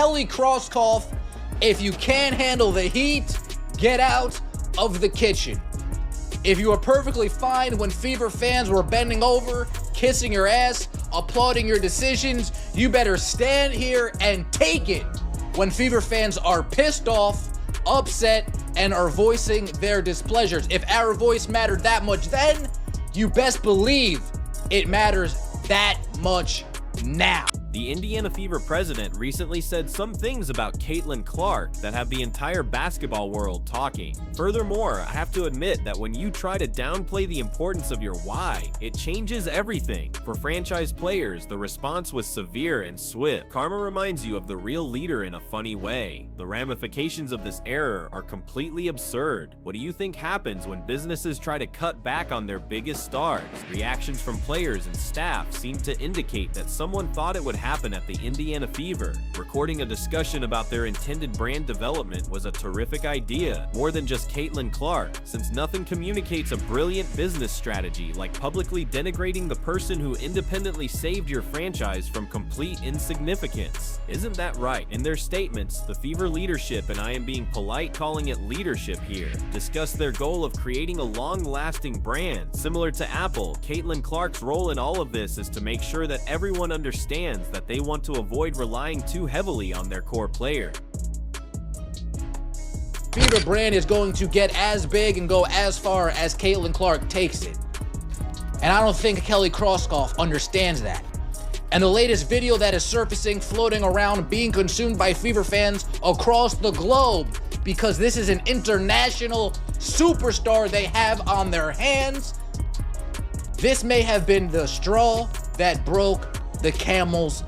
Kelly Krauskopf, if you can't handle the heat, get out of the kitchen. If you were perfectly fine when Fever fans were bending over, kissing your ass, applauding your decisions, you better stand here and take it when Fever fans are pissed off, upset, and are voicing their displeasures. If our voice mattered that much then, you best believe it matters that much now. The Indiana Fever president recently said some things about Caitlin Clark that have the entire basketball world talking. Furthermore, I have to admit that when you try to downplay the importance of your why, it changes everything. For franchise players, the response was severe and swift. Karma reminds you of the real leader in a funny way. The ramifications of this error are completely absurd. What do you think happens when businesses try to cut back on their biggest stars? Reactions from players and staff seem to indicate that someone thought it would happen at the Indiana Fever. Recording a discussion about their intended brand development was a terrific idea, more than just Caitlin Clark, since nothing communicates a brilliant business strategy like publicly denigrating the person who independently saved your franchise from complete insignificance. Isn't that right? In their statements, the Fever leadership, and I am being polite calling it leadership here, discussed their goal of creating a long-lasting brand. Similar to Apple, Caitlin Clark's role in all of this is to make sure that everyone understands that they want to avoid relying too heavily on their core player. Fever brand is going to get as big and go as far as Caitlin Clark takes it. And I don't think Kelly Krauskopf understands that. And the latest video that is surfacing, floating around, being consumed by Fever fans across the globe, because this is an international superstar they have on their hands. This may have been the straw that broke the camel's.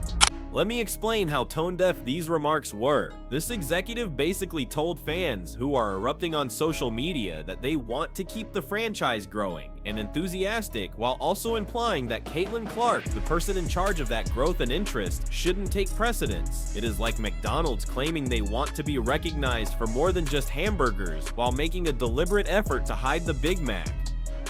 Let me explain how tone-deaf these remarks were. This executive basically told fans who are erupting on social media that they want to keep the franchise growing and enthusiastic, while also implying that Caitlin Clark, the person in charge of that growth and interest, shouldn't take precedence. It is like McDonald's claiming they want to be recognized for more than just hamburgers, while making a deliberate effort to hide the Big Mac.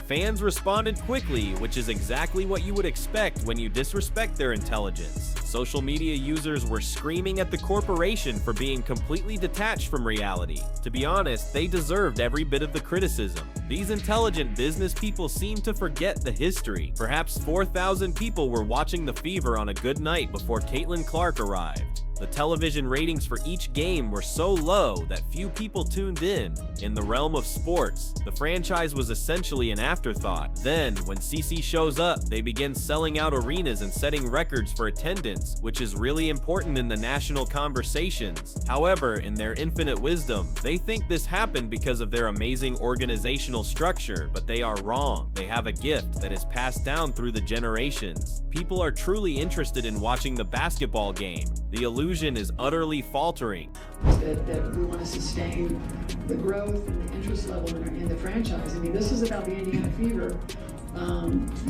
Fans responded quickly, which is exactly what you would expect when you disrespect their intelligence. Social media users were screaming at the corporation for being completely detached from reality. To be honest, they deserved every bit of the criticism. These intelligent business people seem to forget the history. Perhaps 4,000 people were watching the Fever on a good night before Caitlin Clark arrived. The television ratings for each game were so low that few people tuned in. In the realm of sports, the franchise was essentially an afterthought. Then, when CC shows up, they begin selling out arenas and setting records for attendance, which is really important in the national conversations. However, in their infinite wisdom, they think this happened because of their amazing organizational structure, but they are wrong. They have a gift that is passed down through the generations. People are truly interested in watching the basketball game. The illusion is utterly faltering. That we want to sustain the growth and the interest level in the franchise. I mean, this is about the Indiana Fever.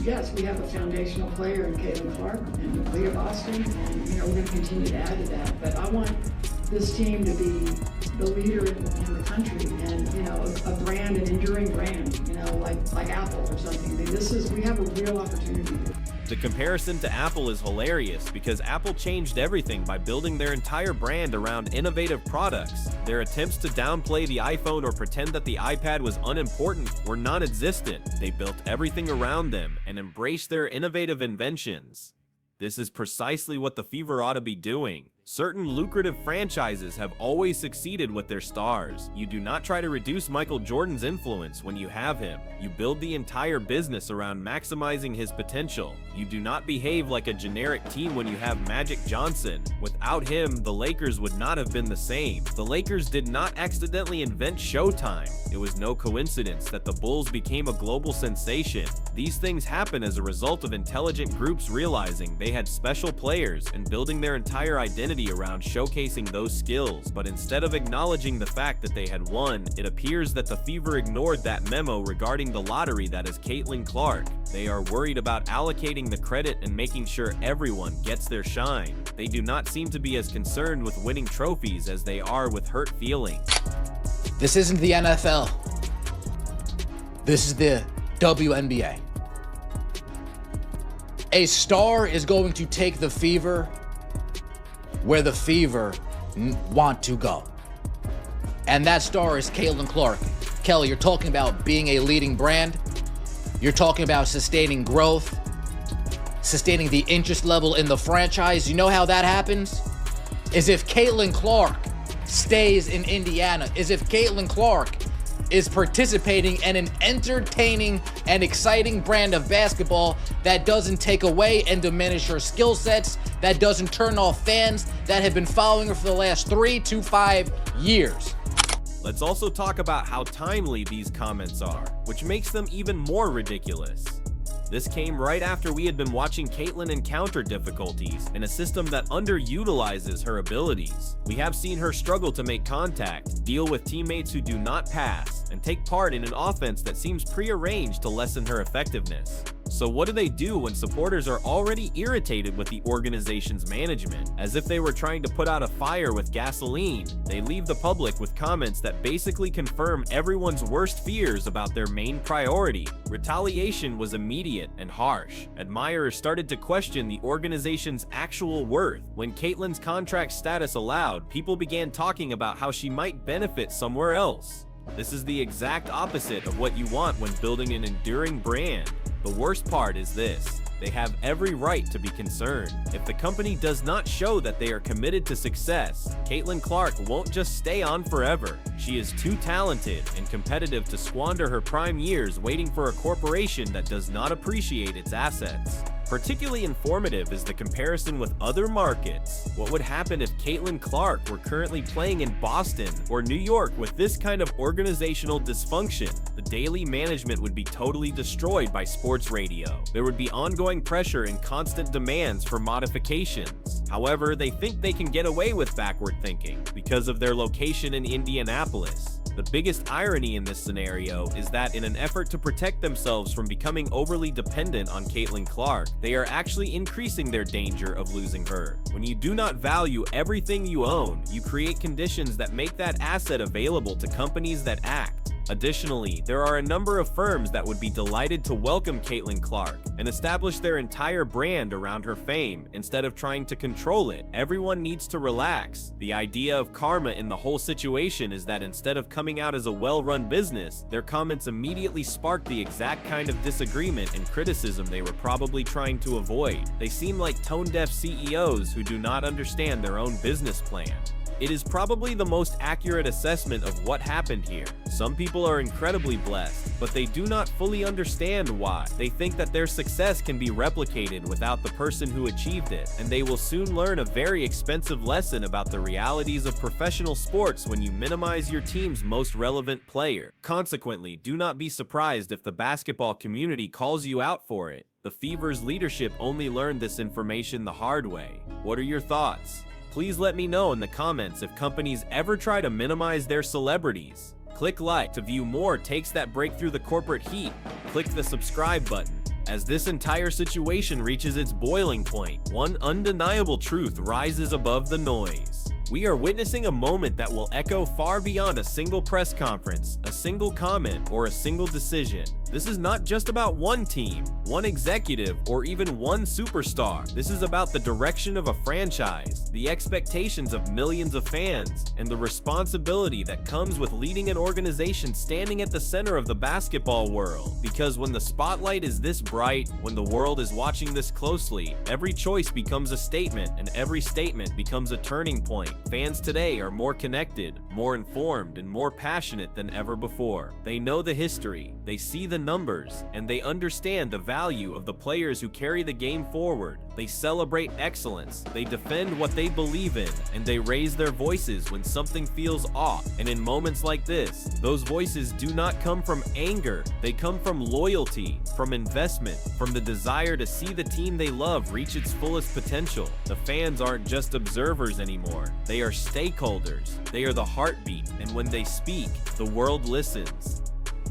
Yes, we have a foundational player in Caitlin Clark and Leah Boston, and we're going to continue to add to that. But I want this team to be the leader in the country, and a brand, an enduring brand, like Apple or something. I mean, we have a real opportunity here. The comparison to Apple is hilarious because Apple changed everything by building their entire brand around innovative products. Their attempts to downplay the iPhone or pretend that the iPad was unimportant were non-existent. They built everything around them and embraced their innovative inventions. This is precisely what the Fever ought to be doing. Certain lucrative franchises have always succeeded with their stars. You do not try to reduce Michael Jordan's influence when you have him. You build the entire business around maximizing his potential. You do not behave like a generic team when you have Magic Johnson. Without him, the Lakers would not have been the same. The Lakers did not accidentally invent Showtime. It was no coincidence that the Bulls became a global sensation. These things happen as a result of intelligent groups realizing they had special players and building their entire identity around showcasing those skills. But instead of acknowledging the fact that they had won, it appears that the Fever ignored that memo regarding the lottery that is Caitlin Clark. They are worried about allocating the credit and making sure everyone gets their shine. They do not seem to be as concerned with winning trophies as they are with hurt feelings. This isn't the NFL. This is the WNBA. A star is going to take the Fever where the Fever want to go. And that star is Caitlin Clark. Kelly, you're talking about being a leading brand. You're talking about sustaining growth, sustaining the interest level in the franchise. You know how that happens? Is if Caitlin Clark stays in Indiana, is if Caitlin Clark is participating in an entertaining and exciting brand of basketball that doesn't take away and diminish her skill sets, that doesn't turn off fans that have been following her for the last 3 to 5 years. Let's also talk about how timely these comments are, which makes them even more ridiculous. This came right after we had been watching Caitlin encounter difficulties in a system that underutilizes her abilities. We have seen her struggle to make contact, deal with teammates who do not pass, and take part in an offense that seems prearranged to lessen her effectiveness. So what do they do when supporters are already irritated with the organization's management? As if they were trying to put out a fire with gasoline, they leave the public with comments that basically confirm everyone's worst fears about their main priority. Retaliation was immediate and harsh. Admirers started to question the organization's actual worth. When Caitlin's contract status allowed, people began talking about how she might benefit somewhere else. This is the exact opposite of what you want when building an enduring brand. The worst part is this: they have every right to be concerned. If the company does not show that they are committed to success, Caitlin Clark won't just stay on forever. She is too talented and competitive to squander her prime years waiting for a corporation that does not appreciate its assets. Particularly informative is the comparison with other markets. What would happen if Caitlin Clark were currently playing in Boston or New York with this kind of organizational dysfunction? The daily management would be totally destroyed by sports radio. There would be ongoing pressure and constant demands for modifications. However, they think they can get away with backward thinking because of their location in Indianapolis. The biggest irony in this scenario is that in an effort to protect themselves from becoming overly dependent on Caitlin Clark, they are actually increasing their danger of losing her. When you do not value everything you own, you create conditions that make that asset available to companies that act. Additionally, there are a number of firms that would be delighted to welcome Caitlin Clark and establish their entire brand around her fame instead of trying to control it. Everyone needs to relax. The idea of karma in the whole situation is that instead of coming out as a well-run business, their comments immediately sparked the exact kind of disagreement and criticism they were probably trying to avoid. They seem like tone-deaf CEOs who do not understand their own business plan. It is probably the most accurate assessment of what happened here. Some people are incredibly blessed, but they do not fully understand why. They think that their success can be replicated without the person who achieved it, and they will soon learn a very expensive lesson about the realities of professional sports when you minimize your team's most relevant player. Consequently, do not be surprised if the basketball community calls you out for it. The Fever's leadership only learned this information the hard way. What are your thoughts? Please let me know in the comments if companies ever try to minimize their celebrities. Click like to view more takes that break through the corporate heat. Click the subscribe button. As this entire situation reaches its boiling point, one undeniable truth rises above the noise. We are witnessing a moment that will echo far beyond a single press conference, a single comment, or a single decision. This is not just about one team, one executive, or even one superstar. This is about the direction of a franchise, the expectations of millions of fans, and the responsibility that comes with leading an organization standing at the center of the basketball world. Because when the spotlight is this bright, when the world is watching this closely, every choice becomes a statement, and every statement becomes a turning point. Fans today are more connected, more informed, and more passionate than ever before. They know the history, they see the numbers, and they understand the value of the players who carry the game forward. They celebrate excellence, they defend what they believe in, and they raise their voices when something feels off. And in moments like this, those voices do not come from anger, they come from loyalty, from investment, from the desire to see the team they love reach its fullest potential. The fans aren't just observers anymore, they are stakeholders. They are the heartbeat, and when they speak, the world listens.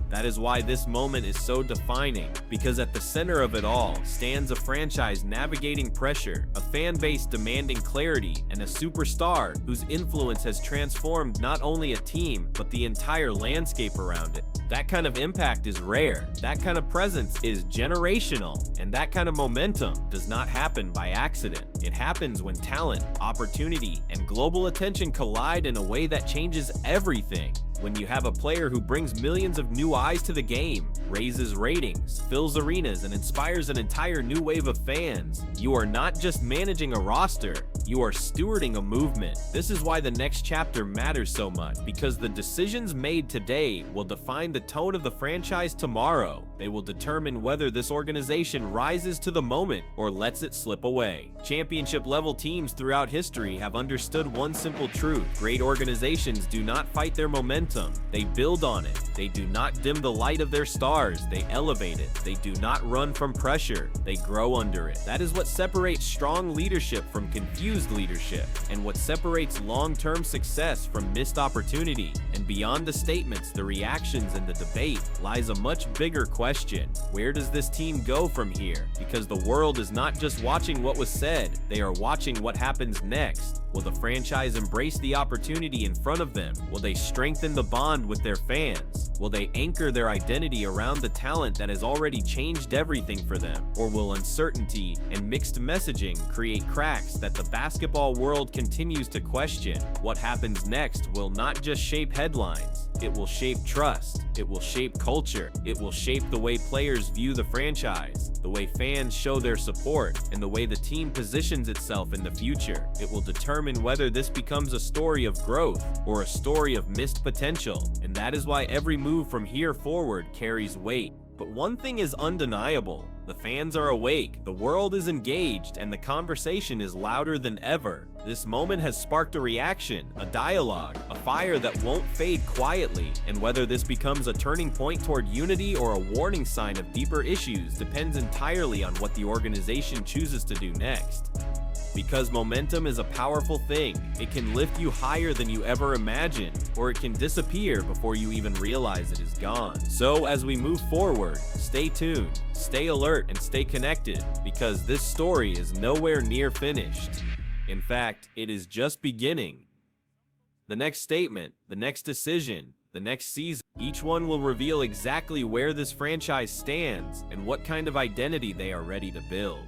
That is why this moment is so defining, because at the center of it all stands a franchise navigating pressure, a fan base demanding clarity, and a superstar whose influence has transformed not only a team, but the entire landscape around it. That kind of impact is rare, that kind of presence is generational, and that kind of momentum does not happen by accident. It happens when talent, opportunity, and global attention collide in a way that changes everything. When you have a player who brings millions of new eyes to the game, raises ratings, fills arenas, and inspires an entire new wave of fans, you are not just managing a roster, you are stewarding a movement. This is why the next chapter matters so much, because the decisions made today will define the tone of the franchise tomorrow. They will determine whether this organization rises to the moment or lets it slip away. Championship-level teams throughout history have understood one simple truth. Great organizations do not fight their momentum. They build on it. They do not dim the light of their stars. They elevate it. They do not run from pressure. They grow under it. That is what separates strong leadership from confused leadership, and what separates long-term success from missed opportunity. And beyond the statements, the reactions, and the debate lies a much bigger question. Where does this team go from here? Because the world is not just watching what was said, they are watching what happens next. Will the franchise embrace the opportunity in front of them? Will they strengthen the bond with their fans? Will they anchor their identity around the talent that has already changed everything for them? Or will uncertainty and mixed messaging create cracks that the basketball world continues to question? What happens next will not just shape headlines. It will shape trust. It will shape culture. It will shape the way players view the franchise, the way fans show their support, and the way the team positions itself in the future. It will determine whether this becomes a story of growth or a story of missed potential. And that is why every move from here forward carries weight. But one thing is undeniable. The fans are awake, the world is engaged, and the conversation is louder than ever. This moment has sparked a reaction, a dialogue, a fire that won't fade quietly, and whether this becomes a turning point toward unity or a warning sign of deeper issues depends entirely on what the organization chooses to do next. Because momentum is a powerful thing. It can lift you higher than you ever imagined, or it can disappear before you even realize it is gone. So as we move forward, stay tuned, stay alert, and stay connected, because this story is nowhere near finished. In fact, it is just beginning. The next statement, the next decision, the next season, each one will reveal exactly where this franchise stands and what kind of identity they are ready to build.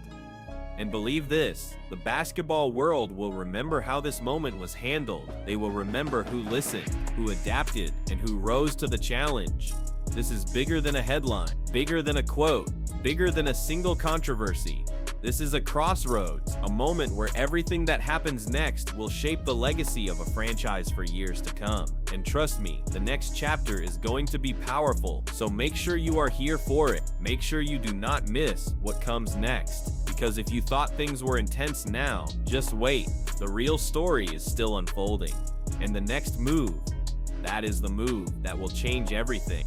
And believe this, the basketball world will remember how this moment was handled. They will remember who listened, who adapted, and who rose to the challenge. This is bigger than a headline, bigger than a quote, bigger than a single controversy. This is a crossroads, a moment where everything that happens next will shape the legacy of a franchise for years to come. And trust me, the next chapter is going to be powerful, so make sure you are here for it. Make sure you do not miss what comes next. Because if you thought things were intense now, just wait. The real story is still unfolding. And the next move, that is the move that will change everything.